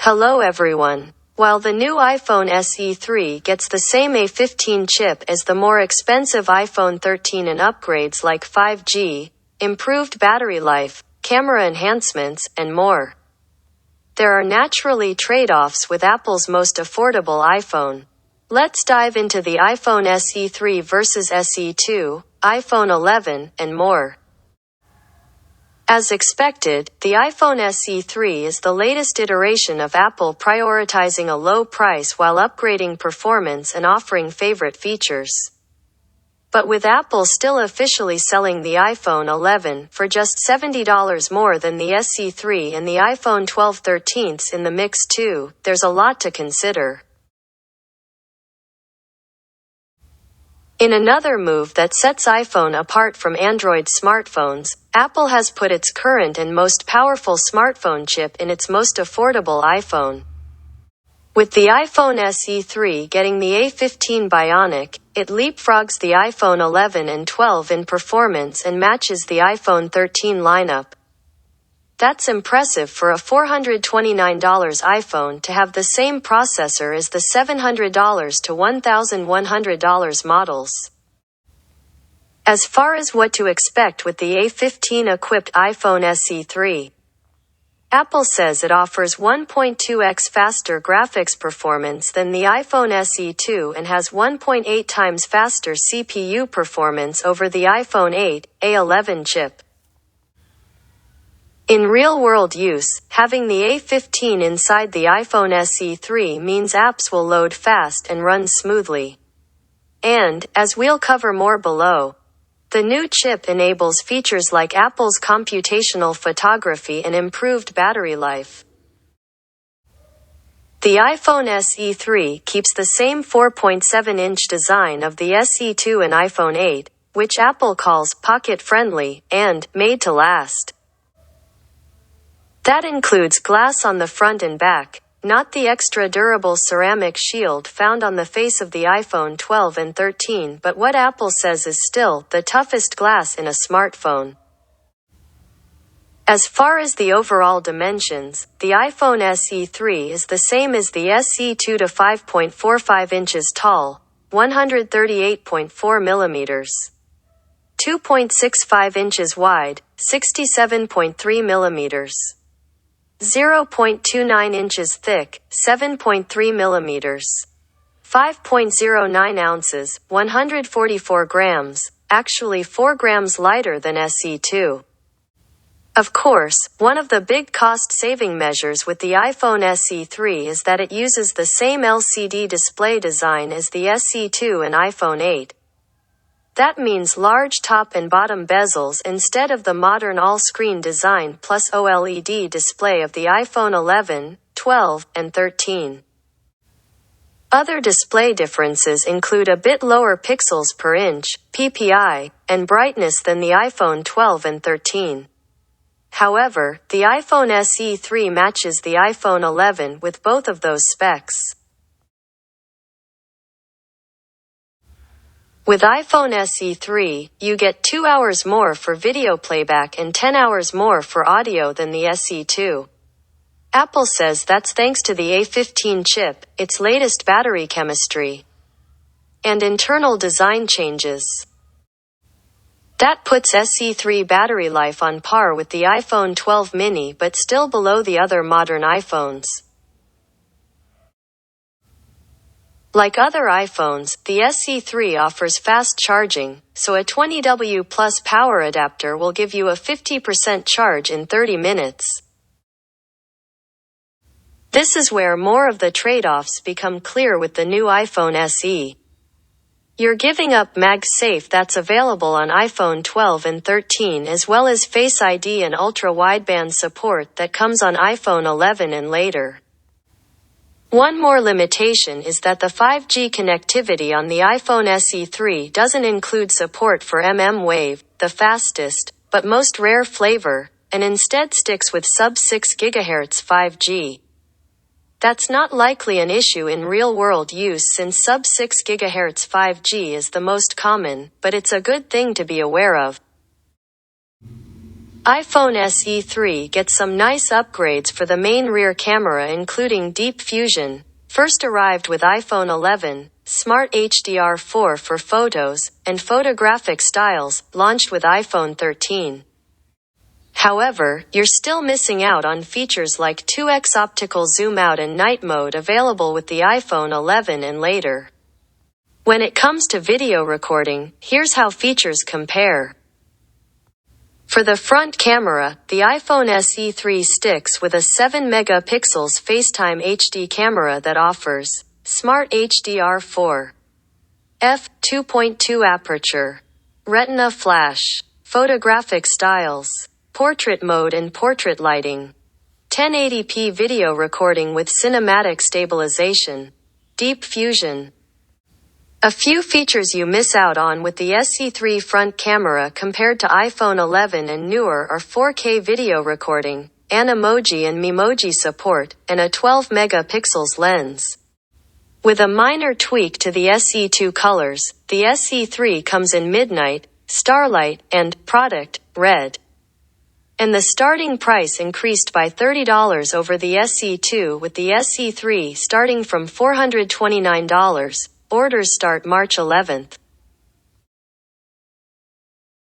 Hello everyone. While the new iPhone SE 3 gets the same A15 chip as the more expensive iPhone 13 and upgrades like 5G, improved battery life, camera enhancements, and more, there are naturally trade-offs with Apple's most affordable iPhone. Let's dive into the iPhone SE 3 versus SE 2, iPhone 11, and more. As expected, the iPhone SE 3 is the latest iteration of Apple prioritizing a low price while upgrading performance and offering favorite features. But with Apple still officially selling the iPhone 11 for just $70 more than the SE 3 and the iPhone 12 13s in the mix too, there's a lot to consider. In another move that sets iPhone apart from Android smartphones, Apple has put its current and most powerful smartphone chip in its most affordable iPhone. With the iPhone SE 3 getting the A15 Bionic, it leapfrogs the iPhone 11 and 12 in performance and matches the iPhone 13 lineup. That's impressive for a $429 iPhone to have the same processor as the $700 to $1,100 models. As far as what to expect with the A15-equipped iPhone SE 3, Apple says it offers 1.2x faster graphics performance than the iPhone SE 2 and has 1.8 times faster CPU performance over the iPhone 8, A11 chip. In real-world use, having the A15 inside the iPhone SE 3 means apps will load fast and run smoothly. And, as we'll cover more below, the new chip enables features like Apple's computational photography and improved battery life. The iPhone SE 3 keeps the same 4.7-inch design of the SE 2 and iPhone 8, which Apple calls pocket-friendly and made to last. That includes glass on the front and back, not the extra durable ceramic shield found on the face of the iPhone 12 and 13, but what Apple says is still the toughest glass in a smartphone. As far as the overall dimensions, the iPhone SE 3 is the same as the SE 2 to 5.45 inches tall, 138.4 millimeters. 2.65 inches wide, 67.3 millimeters. 0.29 inches thick, 7.3 millimeters. 5.09 ounces, 144 grams, actually 4 grams lighter than SE 2. Of course, one of the big cost-saving measures with the iPhone SE 3 is that it uses the same LCD display design as the SE 2 and iPhone 8. That means large top and bottom bezels instead of the modern all-screen design plus OLED display of the iPhone 11, 12, and 13. Other display differences include a bit lower pixels per inch, PPI, and brightness than the iPhone 12 and 13. However, the iPhone SE 3 matches the iPhone 11 with both of those specs. With iPhone SE 3, you get 2 hours more for video playback and 10 hours more for audio than the SE 2. Apple says that's thanks to the A15 chip, its latest battery chemistry, and internal design changes. That puts SE 3 battery life on par with the iPhone 12 mini but still below the other modern iPhones. Like other iPhones, the SE 3 offers fast charging, so a 20W plus power adapter will give you a 50% charge in 30 minutes. This is where more of the trade-offs become clear with the new iPhone SE. You're giving up MagSafe that's available on iPhone 12 and 13 as well as Face ID and ultra-wideband support that comes on iPhone 11 and later. One more limitation is that the 5G connectivity on the iPhone SE 3 doesn't include support for mmWave, the fastest, but most rare flavor, and instead sticks with sub-6 GHz 5G. That's not likely an issue in real-world use since sub-6 GHz 5G is the most common, but it's a good thing to be aware of. iPhone SE 3 gets some nice upgrades for the main rear camera, including Deep Fusion, first arrived with iPhone 11, Smart HDR4 for photos, and photographic styles, launched with iPhone 13. However, you're still missing out on features like 2x optical zoom out and night mode available with the iPhone 11 and later. When it comes to video recording, here's how features compare. For the front camera, the iPhone SE 3 sticks with a 7 megapixels FaceTime HD camera that offers Smart HDR4, f2.2 aperture, Retina flash, photographic styles, portrait mode and portrait lighting, 1080p video recording with cinematic stabilization, Deep Fusion. A few features you miss out on with the SE 3 front camera compared to iPhone 11 and newer are 4K video recording, Animoji and Memoji support, and a 12 megapixels lens. With a minor tweak to the SE 2 colors, the SE 3 comes in Midnight, Starlight, and Product Red. And the starting price increased by $30 over the SE 2, with the SE 3 starting from $429. Orders start March 11th.